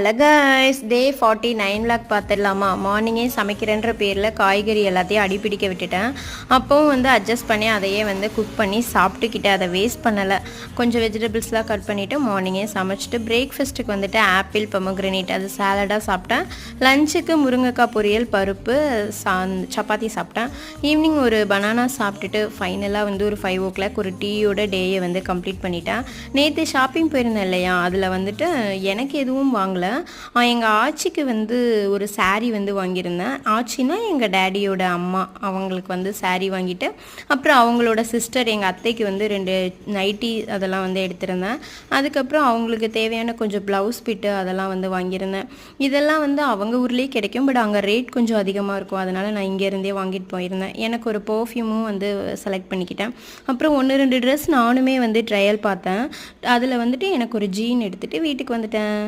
Hello guys, டே 49 vlog பார்த்துடலாமா? மார்னிங்கே சமைக்கிறேன்ற பேரில் காய்கறி எல்லாத்தையும் அடிப்பிடிக்க விட்டுட்டேன். அப்போவும் அட்ஜஸ்ட் பண்ணி அதையே குக் பண்ணி சாப்பிட்டுக்கிட்டு அதை வேஸ்ட் பண்ணலை. கொஞ்சம் வெஜிடபிள்ஸ்லாம் கட் பண்ணிவிட்டு மார்னிங்கே சமைச்சிட்டு பிரேக்ஃபாஸ்ட்டுக்கு ஆப்பிள் பொமோகிரனேட் அது சாலடாக சாப்பிட்டேன். லஞ்சுக்கு முருங்கைக்காய் பொரியல், பருப்பு, சப்பாத்தி சாப்பிட்டேன். ஈவினிங் ஒரு பனானா சாப்பிட்டுட்டு ஃபைனலாக ஒரு 5 o'clock ஒரு டீயோட டேயை கம்ப்ளீட் பண்ணிட்டேன். நேற்று ஷாப்பிங் போயிருந்தேன் இல்லையா, அதில் எனக்கு எதுவும் வாங்கலை. எங்கள் ஆச்சிக்கு ஒரு சாரீ வாங்கியிருந்தேன். ஆச்சின்னா எங்கள் டேடியோட அம்மா, அவங்களுக்கு சாரீ வாங்கிட்டு அப்புறம் அவங்களோட சிஸ்டர் எங்கள் அத்தைக்கு 2 நைட்டி அதெல்லாம் எடுத்திருந்தேன். அதுக்கப்புறம் அவங்களுக்கு தேவையான கொஞ்சம் ப்ளவுஸ் பிட்டு அதெல்லாம் வாங்கியிருந்தேன். இதெல்லாம் அவங்க ஊர்லேயே கிடைக்கும், பட் அங்கே ரேட் கொஞ்சம் அதிகமாக இருக்கும். அதனால் நான் இங்கேருந்தே வாங்கிட்டு போயிருந்தேன். எனக்கு ஒரு பர்ஃப்யூமும் செலக்ட் பண்ணிக்கிட்டேன். அப்புறம் 1-2 ட்ரெஸ் நானுமே ட்ரையல் பார்த்தேன். அதில் எனக்கு ஒரு ஜீன் எடுத்துகிட்டு வீட்டுக்கு வந்துட்டேன்.